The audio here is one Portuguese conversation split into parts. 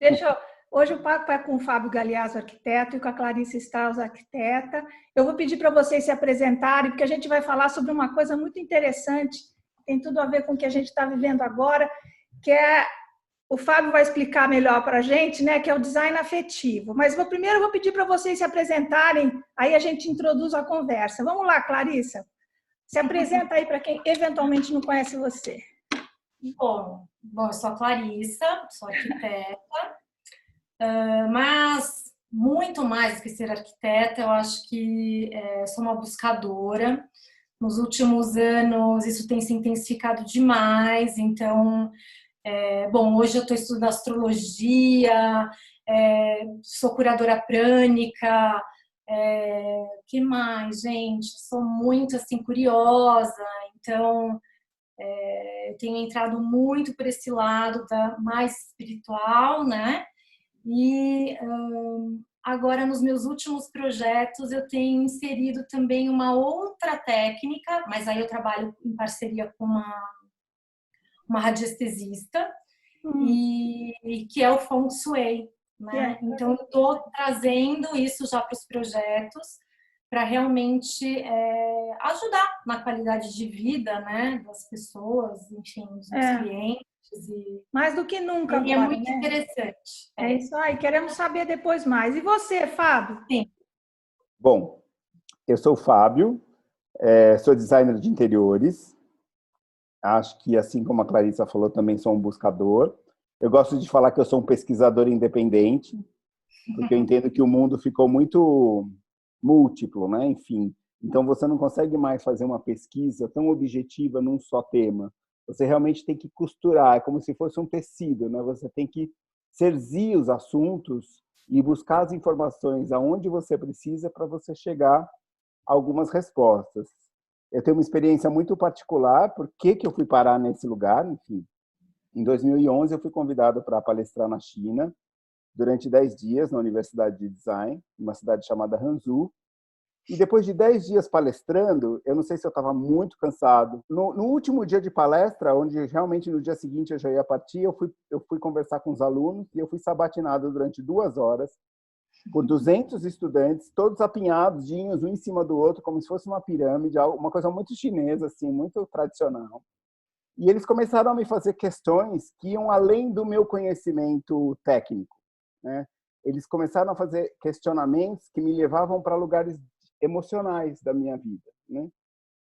Deixa eu... Hoje o papo é com o Fábio Galeazzo, arquiteto, e com a Clarice Strauss, arquiteta. Eu vou pedir para vocês se apresentarem, porque a gente vai falar sobre uma coisa muito interessante, tem tudo a ver com o que a gente está vivendo agora, que é... O Fábio vai explicar melhor para a gente, né, que é o design afetivo. Mas primeiro eu vou pedir para vocês se apresentarem, aí a gente introduz a conversa. Vamos lá, Clarissa. Se apresenta aí para quem eventualmente não conhece você. Bom, eu sou a Clarissa, sou arquiteta, mas muito mais do que ser arquiteta, eu acho que sou uma buscadora. Nos últimos anos isso tem se intensificado demais, então, hoje eu estou estudando astrologia, sou curadora prânica, que mais, gente? Sou muito, assim, curiosa, então... Eu tenho entrado muito por esse lado mais espiritual, né? E agora, nos meus últimos projetos, eu tenho inserido também uma outra técnica, mas aí eu trabalho em parceria com uma radiestesista, e que é o Feng Shui, né? Então, eu estou trazendo isso já para os projetos, para realmente ajudar na qualidade de vida, né, das pessoas, enfim, dos clientes. Mais do que nunca agora, é muito, né? interessante. É isso aí, queremos saber depois mais. E você, Fábio? Sim. Bom, eu sou o Fábio, sou designer de interiores. Acho que, assim como a Clarissa falou, também sou um buscador. Eu gosto de falar que eu sou um pesquisador independente, porque eu entendo que o mundo ficou muito múltiplo, né? Enfim, então você não consegue mais fazer uma pesquisa tão objetiva num só tema. Você realmente tem que costurar, é como se fosse um tecido, né? Você tem que cerzir os assuntos e buscar as informações aonde você precisa para você chegar a algumas respostas. Eu tenho uma experiência muito particular, por que eu fui parar nesse lugar, enfim. Em 2011 eu fui convidado para palestrar na China, durante 10 dias na Universidade de Design, uma cidade chamada Hangzhou. E depois de 10 dias palestrando, eu não sei se eu estava muito cansado. No último dia de palestra, onde realmente no dia seguinte eu já ia partir, eu fui conversar com os alunos e eu fui sabatinado durante 2 horas por 200 estudantes, todos apinhadinhos, um em cima do outro, como se fosse uma pirâmide, uma coisa muito chinesa, assim, muito tradicional. E eles começaram a me fazer questões que iam além do meu conhecimento técnico, né? Eles começaram a fazer questionamentos que me levavam para lugares emocionais da minha vida, né?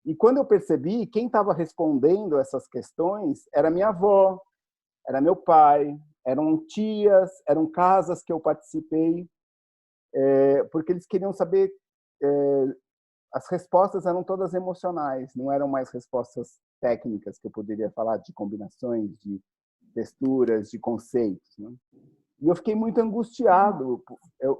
E quando eu percebi, quem estava respondendo essas questões era minha avó, era meu pai, eram tias, eram casas que eu participei, porque eles queriam saber, as respostas eram todas emocionais, não eram mais respostas técnicas que eu poderia falar de combinações, de texturas, de conceitos, né? E eu fiquei muito angustiado,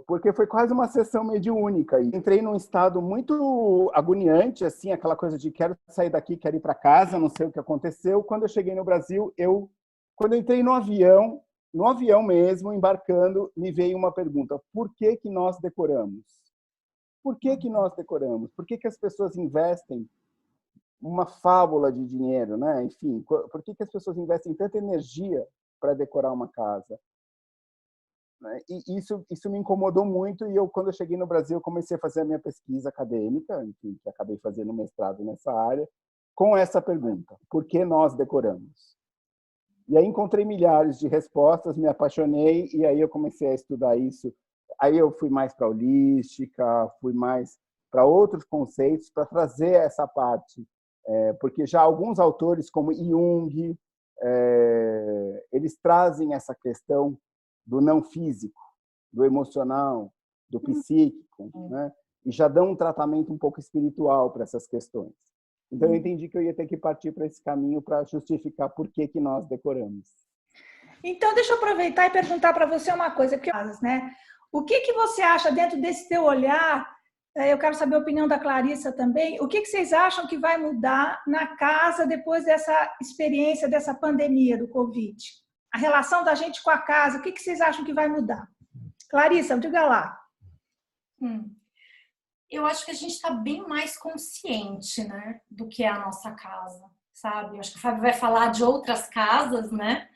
porque foi quase uma sessão mediúnica. E entrei num estado muito agoniante, assim, aquela coisa de quero sair daqui, quero ir para casa, não sei o que aconteceu. Quando eu cheguei no Brasil, quando eu entrei no avião mesmo, embarcando, me veio uma pergunta: por que nós decoramos? Por que nós decoramos? Por que as pessoas investem uma fábula de dinheiro, né? Enfim, por que as pessoas investem tanta energia para decorar uma casa? E isso me incomodou muito, e quando eu cheguei no Brasil, comecei a fazer a minha pesquisa acadêmica, enfim, que acabei fazendo mestrado nessa área, com essa pergunta: por que nós decoramos? E aí encontrei milhares de respostas, me apaixonei, e aí eu comecei a estudar isso. Aí eu fui mais para a holística, fui mais para outros conceitos, para trazer essa parte, porque já alguns autores, como Jung, eles trazem essa questão do não físico, do emocional, do psíquico, né? E já dão um tratamento um pouco espiritual para essas questões. Então, eu entendi que eu ia ter que partir para esse caminho para justificar por que nós decoramos. Então, deixa eu aproveitar e perguntar para você uma coisa, porque, né? O que você acha dentro desse teu olhar? Eu quero saber a opinião da Clarissa também. O que vocês acham que vai mudar na casa depois dessa experiência, dessa pandemia do Covid? A relação da gente com a casa, o que vocês acham que vai mudar? Clarissa, diga lá. Eu acho que a gente está bem mais consciente, né, do que é a nossa casa, sabe? Eu acho que o Fábio vai falar de outras casas, né?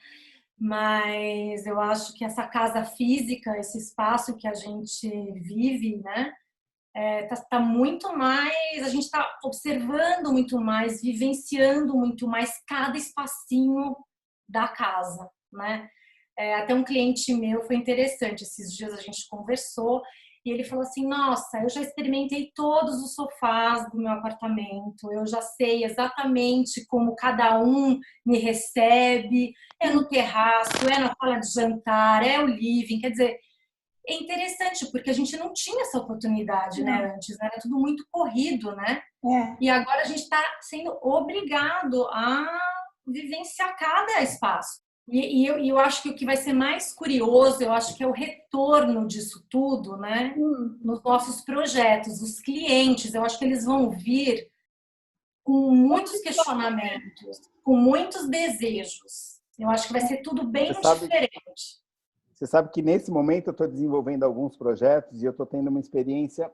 mas eu acho que essa casa física, esse espaço que a gente vive, né, tá muito mais, a gente está observando muito mais, vivenciando muito mais cada espacinho da casa, né? Até um cliente meu foi interessante, esses dias a gente conversou e ele falou assim: nossa, eu já experimentei todos os sofás do meu apartamento, eu já sei exatamente como cada um me recebe, é no terraço, é na sala de jantar, é o living, quer dizer, é interessante porque a gente não tinha essa oportunidade, né, antes, né? Era tudo muito corrido, né? É. E agora a gente está sendo obrigado a vivenciar cada espaço. E eu acho que o que vai ser mais curioso, eu acho que é o retorno disso tudo, né? Nos nossos projetos, os clientes, eu acho que eles vão vir com muitos questionamentos, com muitos desejos. Eu acho que vai ser tudo bem diferente. Você sabe que nesse momento eu estou desenvolvendo alguns projetos e eu estou tendo uma experiência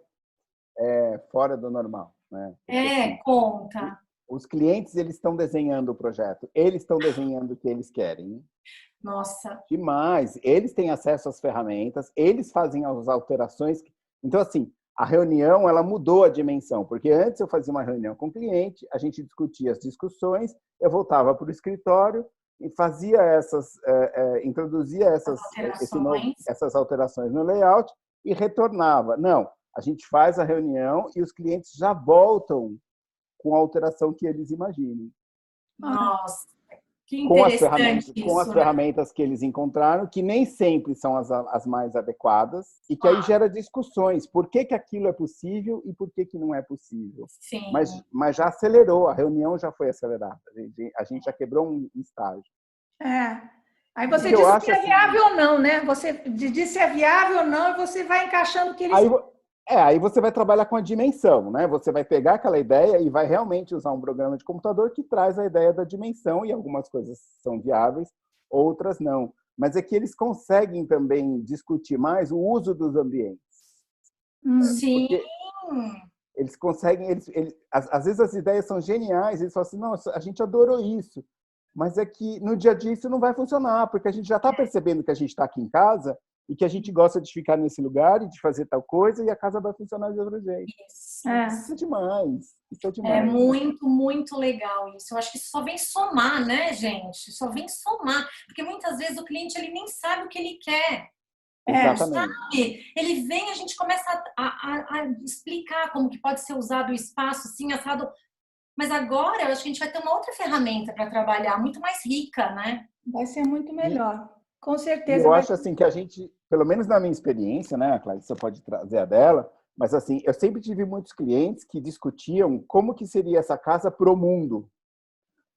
fora do normal, né? Porque, assim, conta. os clientes, eles estão desenhando o projeto, eles estão desenhando o que eles querem. Nossa. Demais. Eles têm acesso às ferramentas, eles fazem as alterações. Então, assim, a reunião, ela mudou a dimensão, porque antes eu fazia uma reunião com o cliente, a gente discutia as discussões, eu voltava para o escritório e fazia introduzia essas alterações no layout e retornava. Não, a gente faz a reunião e os clientes já voltam com a alteração que eles imaginam. Nossa, que interessante com as ferramentas que eles encontraram, que nem sempre são as mais adequadas, e que aí gera discussões. Por que aquilo é possível e por que não é possível? Sim. Mas já acelerou, a reunião já foi acelerada. A gente já quebrou um estágio. Aí você disse se é viável ou não, né? Você diz se é viável ou não e você vai encaixando o que eles... Aí você vai trabalhar com a dimensão, né? Você vai pegar aquela ideia e vai realmente usar um programa de computador que traz a ideia da dimensão, e algumas coisas são viáveis, outras não. Mas é que eles conseguem também discutir mais o uso dos ambientes. Sim. Porque eles conseguem... às vezes as ideias são geniais, eles falam assim, nossa, a gente adorou isso, mas é que no dia a dia isso não vai funcionar, porque a gente já está percebendo que a gente está aqui em casa e que a gente gosta de ficar nesse lugar e de fazer tal coisa e a casa vai funcionar de outro jeito. Isso é demais. Isso é demais. É muito, muito legal isso. Eu acho que isso só vem somar, né, gente? Só vem somar. Porque muitas vezes o cliente ele nem sabe o que ele quer. Exatamente. Sabe? Ele vem, a gente começa a explicar como que pode ser usado o espaço, assim, assado. Mas agora eu acho que a gente vai ter uma outra ferramenta para trabalhar, muito mais rica, né? Vai ser muito melhor. Com certeza. Eu acho assim que a gente, pelo menos na minha experiência, né, Clarice, você pode trazer a dela, mas assim, eu sempre tive muitos clientes que discutiam como que seria essa casa pro mundo.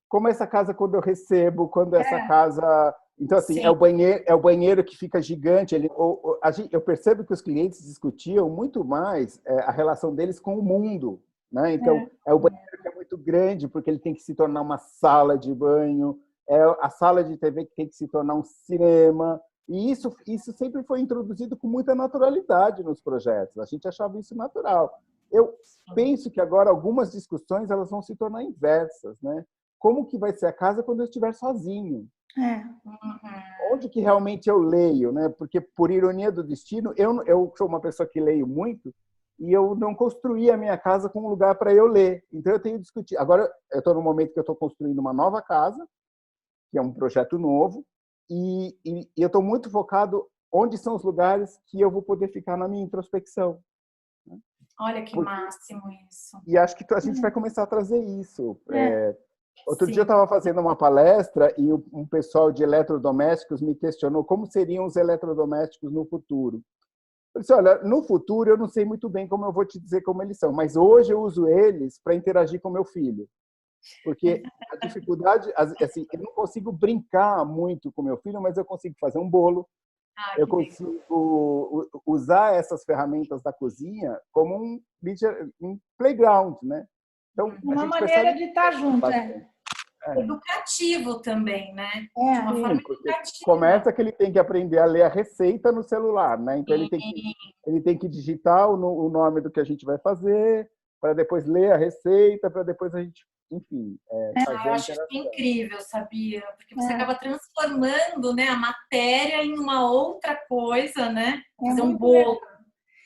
Como essa casa quando eu recebo, quando essa casa... Então, assim, é o banheiro que fica gigante. Eu percebo que os clientes discutiam muito mais a relação deles com o mundo, né? Então, é o banheiro que é muito grande, porque ele tem que se tornar uma sala de banho, é a sala de TV que tem que se tornar um cinema. E isso sempre foi introduzido com muita naturalidade nos projetos. A gente achava isso natural. Eu penso que agora algumas discussões elas vão se tornar inversas, né? Como que vai ser a casa quando eu estiver sozinho? Onde que realmente eu leio, né? Porque, por ironia do destino, eu sou uma pessoa que leio muito e eu não construí a minha casa com um lugar para eu ler. Então, eu tenho discutido. Agora, eu estou no momento que eu estou construindo uma nova casa, que é um projeto novo, e eu estou muito focado onde são os lugares que eu vou poder ficar na minha introspecção. Olha que máximo isso. E acho que a gente vai começar a trazer isso. Outro dia eu estava fazendo uma palestra e um pessoal de eletrodomésticos me questionou como seriam os eletrodomésticos no futuro. Eu disse, olha, no futuro eu não sei muito bem como eu vou te dizer como eles são, mas hoje eu uso eles para interagir com meu filho. Porque a dificuldade, assim, eu não consigo brincar muito com meu filho, mas eu consigo fazer um bolo, eu consigo usar essas ferramentas da cozinha como um playground, né? Então, uma maneira de estar junto, Educativo também, né? De uma forma educativa. Começa que ele tem que aprender a ler a receita no celular, né? Então ele tem que digitar o nome do que a gente vai fazer, para depois ler a receita, para depois a gente, enfim, fazer Eu a acho isso interação. incrível, sabia? Porque você acaba transformando, né, a matéria em uma outra coisa, né? Fazer um bolo.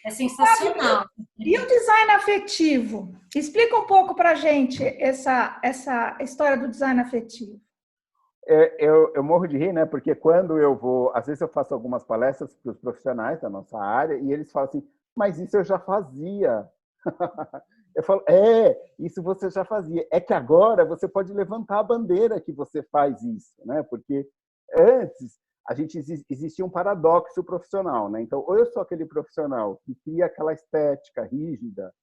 É sensacional. E o design afetivo? Explica um pouco para a gente essa história do design afetivo. Eu morro de rir, né? Porque quando eu vou, às vezes eu faço algumas palestras para os profissionais da nossa área e eles falam assim, mas isso eu já fazia. Eu falo, isso você já fazia. É que agora você pode levantar a bandeira que você faz isso, né? Porque antes existia um paradoxo profissional, né? Então, ou eu sou aquele profissional que cria aquela estética rígida,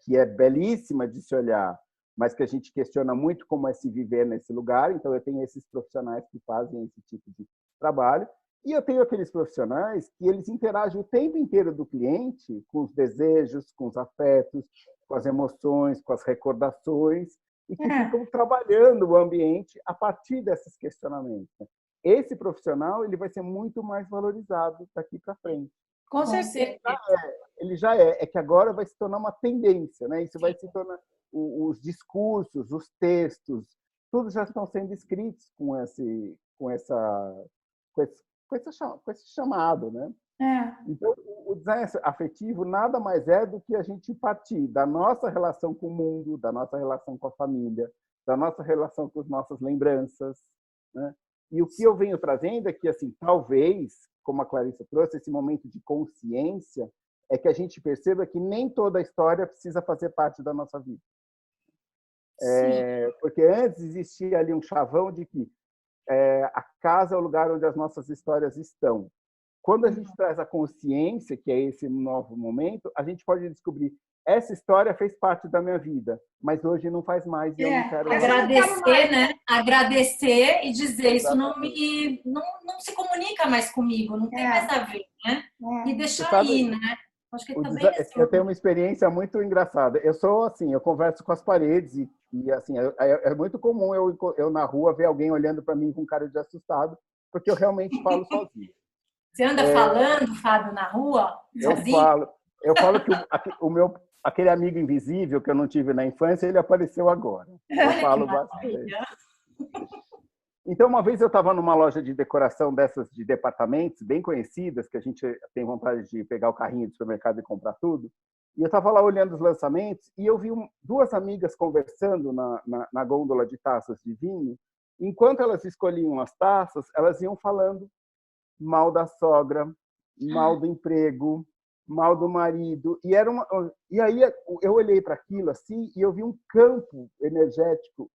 que é belíssima de se olhar, mas que a gente questiona muito como é se viver nesse lugar. Então, eu tenho esses profissionais que fazem esse tipo de trabalho. E eu tenho aqueles profissionais que eles interagem o tempo inteiro do cliente com os desejos, com os afetos, com as emoções, com as recordações, e que ficam trabalhando o ambiente a partir desses questionamentos. Esse profissional ele vai ser muito mais valorizado daqui para frente. Com certeza. Ele já é. É que agora vai se tornar uma tendência, né? Isso vai se tornar os discursos, os textos, tudo já estão sendo escritos com esse chamado, né? Então, o design afetivo nada mais é do que a gente partir da nossa relação com o mundo, da nossa relação com a família, da nossa relação com as nossas lembranças, né? E o que eu venho trazendo é que, assim, talvez, como a Clarissa trouxe, esse momento de consciência é que a gente perceba que nem toda a história precisa fazer parte da nossa vida. Porque antes existia ali um chavão de que a casa é o lugar onde as nossas histórias estão. Quando a gente traz a consciência, que é esse novo momento, a gente pode descobrir essa história fez parte da minha vida, mas hoje não faz mais e eu não quero mais. Agradecer, né? Agradecer e dizer isso não se comunica mais comigo, não tem mais a ver, né? E deixar aí, né? Acho que também eu tenho uma experiência muito engraçada. Eu sou assim, eu converso com as paredes e assim, é muito comum eu na rua ver alguém olhando para mim com cara de assustado, porque eu realmente falo sozinho. Você anda falando, Fábio, na rua? Sozinho? Eu falo que aquele amigo invisível que eu não tive na infância, ele apareceu agora. Eu falo bastante. Então, uma vez eu estava numa loja de decoração dessas de departamentos, bem conhecidas, que a gente tem vontade de pegar o carrinho do supermercado e comprar tudo. E eu estava lá olhando os lançamentos e eu vi duas amigas conversando na gôndola de taças de vinho. Enquanto elas escolhiam as taças, elas iam falando mal da sogra, mal do emprego, mal do marido. E aí eu olhei para aquilo assim e eu vi um campo energético.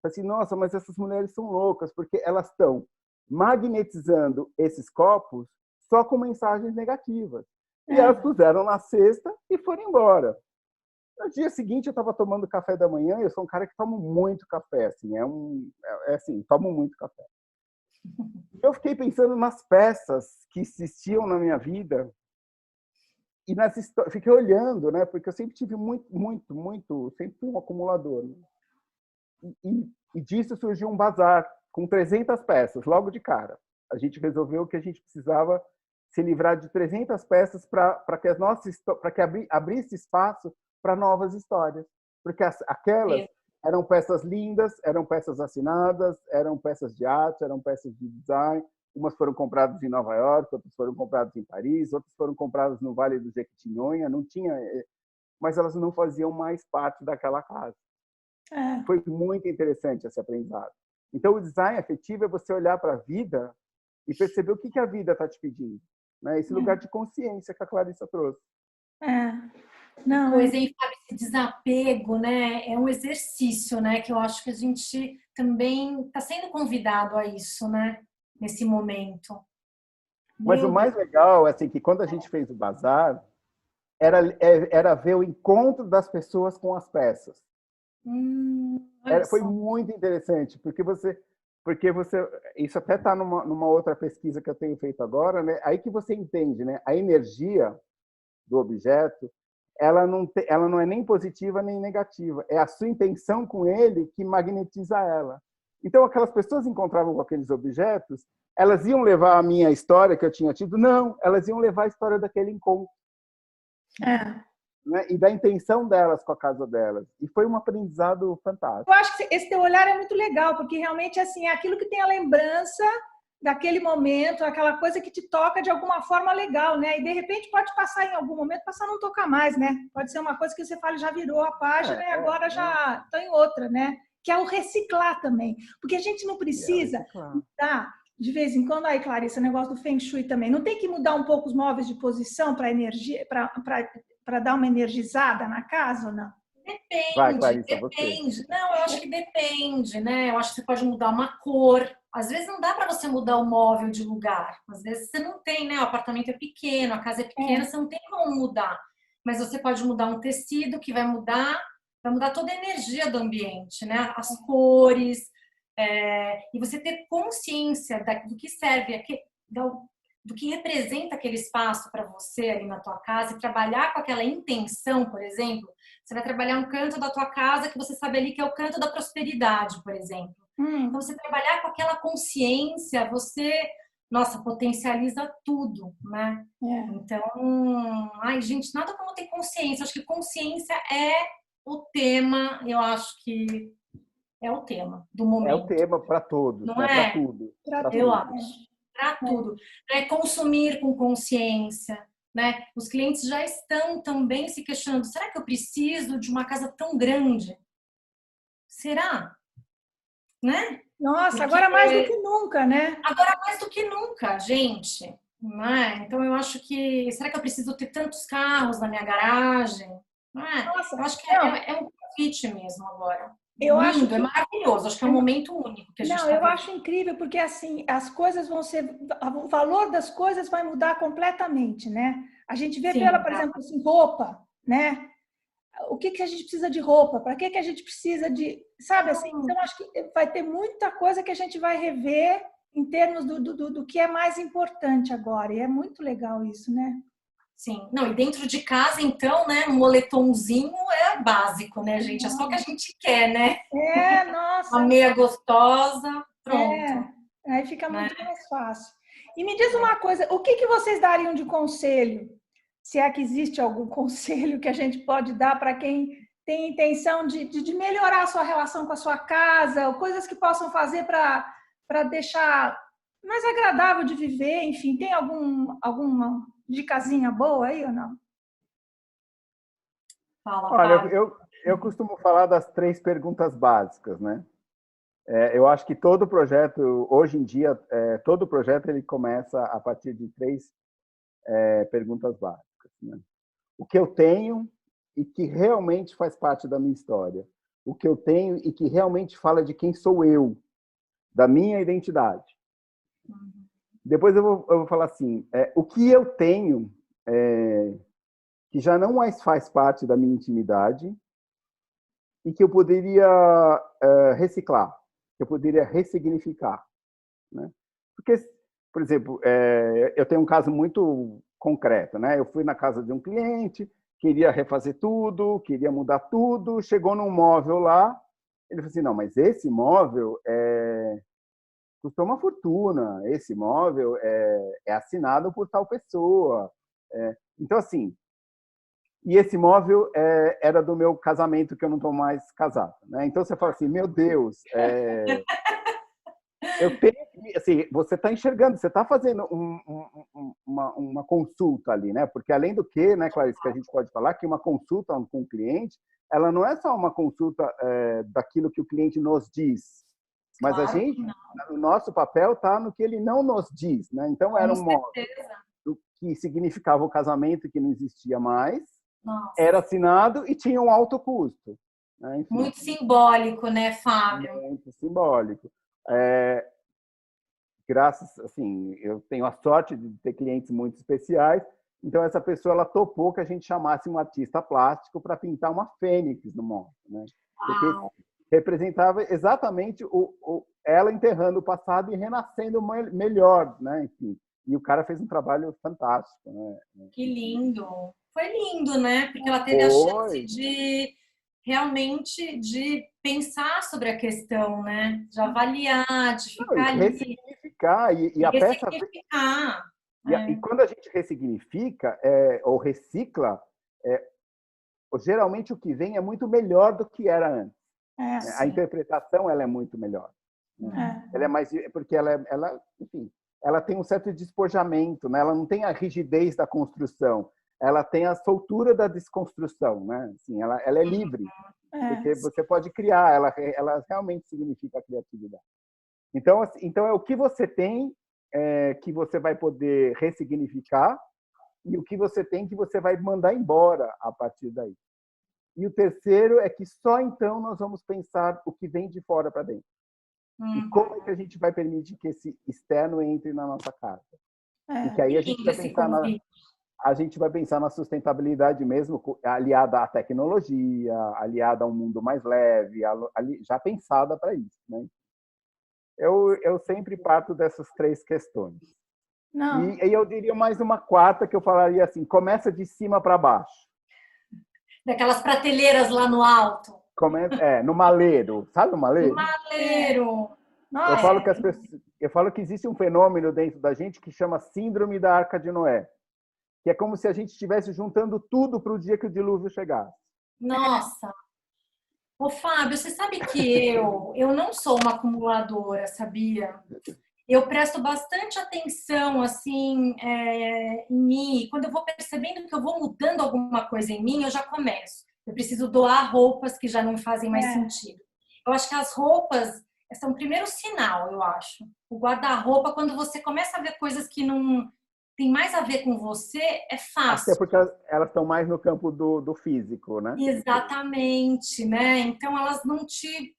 Assim, nossa, mas essas mulheres são loucas, porque elas estão magnetizando esses copos só com mensagens negativas. E elas puseram na cesta e foram embora. No dia seguinte, eu estava tomando café da manhã, e eu sou um cara que toma muito café, assim, tomo muito café. Eu fiquei pensando nas peças que existiam na minha vida e fiquei olhando, né? Porque eu sempre tive sempre fui um acumulador. Né? E disso surgiu um bazar com 300 peças, logo de cara. A gente resolveu que a gente precisava se livrar de 300 peças para que abrisse espaço para novas histórias. Porque aquelas eram peças lindas, eram peças assinadas, eram peças de arte, eram peças de design. Umas foram compradas em Nova York, outras foram compradas em Paris, outras foram compradas no Vale do Jequitinhonha. Não tinha, mas elas não faziam mais parte daquela casa. Foi muito interessante esse aprendizado. Então, o design afetivo é você olhar para a vida e perceber o que a vida está te pedindo. Né? Esse lugar de consciência que a Clarissa trouxe. Pois, hein, Fábio, esse desapego, né, é um exercício, né, que eu acho que a gente também está sendo convidado a isso, né, nesse momento. Mas o mais legal é assim, que quando a gente fez o bazar, era ver o encontro das pessoas com as peças. Foi muito interessante, porque isso até está numa outra pesquisa que eu tenho feito agora, né? Aí que você entende, né? A energia do objeto, ela não é nem positiva nem negativa, é a sua intenção com ele que magnetiza ela. Então, aquelas pessoas encontravam com aqueles objetos, elas iam levar a minha história que eu tinha tido? Não, elas iam levar a história daquele encontro. né? E da intenção delas com a casa delas. E foi um aprendizado Eu fantástico. acho que esse teu olhar é muito legal, porque realmente assim, é aquilo que tem a lembrança daquele momento, aquela coisa que te toca de alguma forma legal, né? E de repente pode passar em algum momento, passar a não tocar mais, né? Pode ser uma coisa que você fala, já virou a página e agora já está em outra, né? Que é o reciclar também. Porque a gente não precisa mudar de vez em quando, aí, Clarissa, o negócio do Feng Shui também. Não tem que mudar um pouco os móveis de posição para energia, para dar uma energizada na casa ou não? Vai, Depende, Clarissa, você. depende. Não, eu acho que depende, né? Eu acho que você pode mudar uma cor. Às vezes não dá para você mudar o móvel de lugar. Às vezes você não tem, né? O apartamento é pequeno, a casa é pequena, você não tem como mudar. Mas você pode mudar um tecido que vai mudar toda a energia do ambiente, né? As cores, e você ter consciência do que serve, do que representa aquele espaço para você ali na tua casa e trabalhar com aquela intenção, por exemplo. Você vai trabalhar um canto da tua casa que você sabe ali que é o canto da prosperidade, por exemplo. Então, você trabalhar com aquela consciência, você, nossa, potencializa tudo, né? Então, ai, gente, nada como ter consciência. Acho que consciência é o tema, eu acho que é o tema do momento. É o tema para todos, não né? é? Para tudo. Eu acho. Para tudo. Consumir com consciência. Né? Os clientes já estão também se questionando: será que eu preciso de uma casa tão grande? Será? Né? Nossa, Porque agora mais do que nunca, né? Agora mais do que nunca, gente. Né? Então eu acho que... será que eu preciso ter tantos carros na minha garagem? Né? Nossa, eu acho que não, é um convite mesmo agora. eu acho Lindo, é que maravilhoso. Acho que é um momento único que a gente não, está eu vivendo. acho incrível porque assim as coisas vão ser, o valor das coisas vai mudar completamente, né? A gente vê Sim, por exemplo, assim, roupa, né? O que que a gente precisa de roupa? Para que que a gente precisa de, sabe assim? Então acho que vai ter muita coisa que a gente vai rever em termos do que é mais importante agora. E é muito legal isso, né? Sim. Não, e dentro de casa, então, né, um moletomzinho é básico, né, gente? É só o que a gente quer, né? Uma Nossa, meia gostosa, pronto. aí fica Né? muito mais fácil. E me diz uma coisa, o que que vocês dariam de conselho? Se é que existe algum conselho que a gente pode dar para quem tem intenção de melhorar a sua relação com a sua casa, ou coisas que possam fazer para deixar mais agradável de viver, enfim, tem alguma dicasinha boa aí ou não? Fala, Olha, Fábio. eu costumo falar das 3 perguntas básicas, né? Eu acho que todo projeto, hoje em dia, todo projeto ele começa a partir de 3 perguntas básicas, né? O que eu tenho e que realmente faz parte da minha história. O que eu tenho e que realmente fala de quem sou eu, da minha identidade. Depois eu vou falar assim, o que eu tenho que já não mais faz parte da minha intimidade e que eu poderia reciclar, que eu poderia ressignificar, né? Porque, por exemplo, eu tenho um caso muito concreto, né? Eu fui na casa de um cliente, queria refazer tudo, queria mudar tudo, chegou num móvel lá, ele falou assim, não, mas esse móvel custou uma fortuna, esse móvel é assinado por tal pessoa. Então, assim, e esse móvel era do meu casamento, que eu não estou mais casado, né? Então, você fala assim, meu Deus, eu tenho, assim, você está enxergando, você está fazendo uma consulta ali, né? Porque além do que, né, Clarice, que a gente pode falar que uma consulta com o cliente, ela não é só uma consulta daquilo que o cliente nos diz, mas Claro, a gente, o nosso papel está no que ele não nos diz, né? Então era um móvel que significava o casamento que não existia mais, era assinado e tinha um alto custo, né? Enfim, muito simbólico, né, Fábio? muito simbólico. Graças, assim, eu tenho a sorte de ter clientes muito especiais, então essa pessoa ela topou que a gente chamasse um artista plástico para pintar uma fênix no móvel, né? Porque representava exatamente ela enterrando o passado e renascendo melhor, né? Enfim, e o cara fez um trabalho fantástico, né? Que lindo! Foi lindo, né? Porque ela teve a chance de realmente de pensar sobre a questão, né? De avaliar, de ficar ali. Ressignificar. E a peça... Ressignificar. E quando a gente ressignifica ou recicla, geralmente o que vem é muito melhor do que era antes. A sim. interpretação ela é muito melhor. Ela é mais, porque enfim, ela tem um certo despojamento, né? Ela não tem a rigidez da construção, ela tem a soltura da desconstrução, né? Assim, ela é livre, porque você pode criar, ela realmente significa a criatividade. Então é o que você tem que você vai poder ressignificar e o que você tem que você vai mandar embora a partir daí. E o terceiro é que só então nós vamos pensar o que vem de fora para dentro. E como é que a gente vai permitir que esse externo entre na nossa casa? E que aí a gente vai pensar na sustentabilidade mesmo, aliada à tecnologia, aliada a um mundo mais leve, já pensada para isso, né? Eu sempre parto dessas três questões. Não. E eu diria mais uma quarta que eu falaria assim, começa de cima para baixo. Daquelas prateleiras lá no alto. No maleiro, sabe o maleiro? No maleiro. Eu falo que existe um fenômeno dentro da gente que chama síndrome da Arca de Noé, que é como se a gente estivesse juntando tudo para o dia que o dilúvio chegasse. Nossa! Ô, Fábio, você sabe que eu não sou uma acumuladora, sabia? Eu presto bastante atenção, assim, em mim. Quando eu vou percebendo que eu vou mudando alguma coisa em mim, eu já começo. Eu preciso doar roupas que já não fazem mais sentido. Eu acho que as roupas são o primeiro sinal, eu acho. O guarda-roupa, quando você começa a ver coisas que não tem mais a ver com você, é fácil. Até porque elas estão mais no campo do físico, né? Exatamente, né? Então elas não te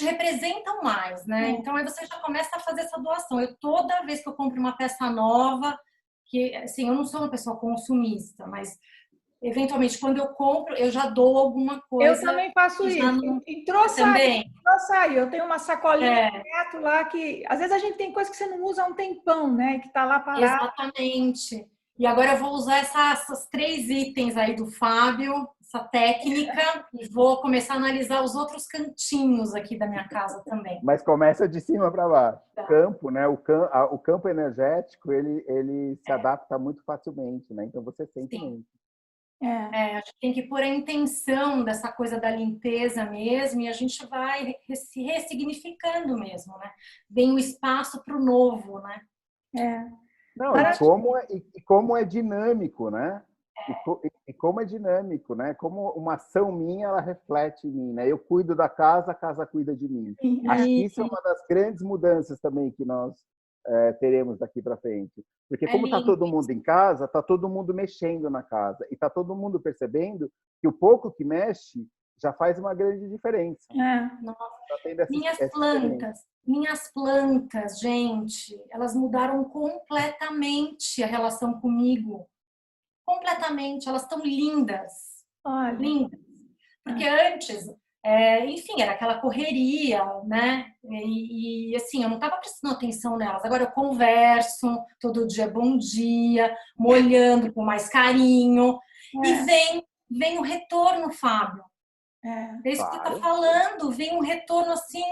representam mais, né? Então aí você já começa a fazer essa doação. Toda vez que eu compro uma peça nova, que assim, eu não sou uma pessoa consumista, mas eventualmente quando eu compro, eu já dou alguma coisa. Eu também faço isso. Não... Entrou, saiu. Eu tenho uma sacolinha direto lá que às vezes a gente tem coisa que você não usa há um tempão, né? Que tá lá parado. Exatamente. E agora eu vou usar essas 3 itens aí do Fábio, essa técnica, e vou começar a analisar os outros cantinhos aqui da minha casa também. Mas começa de cima para baixo. Campo, né? O campo energético, ele se adapta muito facilmente, né? Então você sente muito. Acho que tem que pôr a intenção dessa coisa da limpeza mesmo e a gente vai se ressignificando mesmo, né? Vem o espaço para o novo, né? Não, e como é dinâmico, né? E como é dinâmico, né? Como uma ação minha, ela reflete em mim, né? Eu cuido da casa, a casa cuida de mim. Acho que isso é uma das grandes mudanças também que nós teremos daqui para frente. Porque como está todo mundo em casa, está todo mundo mexendo na casa. E está todo mundo percebendo que o pouco que mexe já faz uma grande diferença. Nossa. Minhas plantas, gente, elas mudaram completamente a relação comigo. Completamente. Elas estão lindas. Olha. Lindas. Porque antes, enfim, era aquela correria, né? E assim, eu não estava prestando atenção nelas. Agora eu converso, todo dia bom dia, molhando com mais carinho. E vem o retorno, Fábio. É isso que você está falando, vem um retorno assim,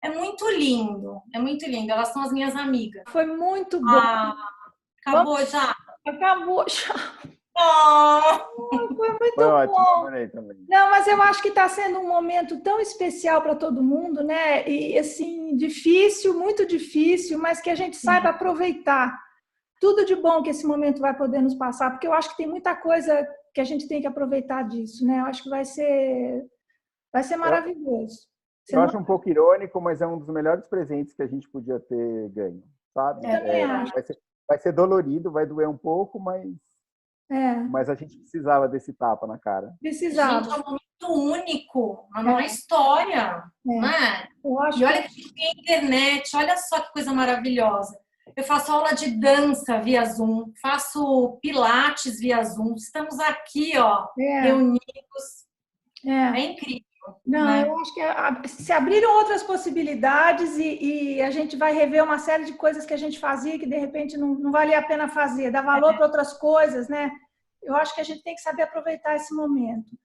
é muito lindo, é muito lindo. Elas são as minhas amigas. Foi muito bom. Acabou já? Acabou já. Foi muito Foi ótimo, bom. adorei também. Não, mas eu acho que está sendo um momento tão especial para todo mundo, né? E assim, difícil, muito difícil, mas que a gente saiba aproveitar tudo de bom que esse momento vai poder nos passar, porque eu acho que tem muita coisa que a gente tem que aproveitar disso, né? Eu acho que vai ser maravilhoso. Eu acho um pouco irônico, mas é um dos melhores presentes que a gente podia ter ganho, sabe? Vai ser dolorido, vai doer um pouco, mas a gente precisava desse tapa na cara. Precisava. Gente, é um momento único na história, né? E olha que tem a internet, olha só que coisa maravilhosa. Eu faço aula de dança via Zoom, faço pilates via Zoom. Estamos aqui, reunidos. É incrível. Não, né? Eu acho que se abriram outras possibilidades e a gente vai rever uma série de coisas que a gente fazia que de repente não valia a pena fazer, dar valor para outras coisas, né? Eu acho que a gente tem que saber aproveitar esse momento.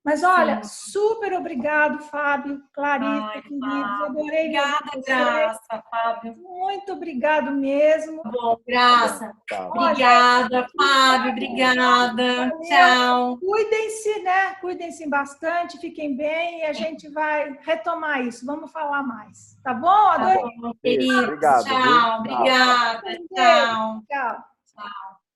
Mas olha, Sim. super obrigado, Fábio, Clarice, Ai, queridos. Fábio. Adorei ver Obrigada, vocês. Graça, Fábio. Muito obrigado mesmo. Tá bom, Graça. Tá. Ó, gente, Obrigada, Fábio. Obrigada. valeu. Tchau. Cuidem-se, né? Cuidem-se bastante, fiquem bem e a gente vai retomar isso. Vamos falar mais. Tá bom? Tá Adorei. bom, Beijo, queridos. obrigado, viu? Tchau. Tchau. Obrigada. Um beijo. Tchau. Tchau. Tchau.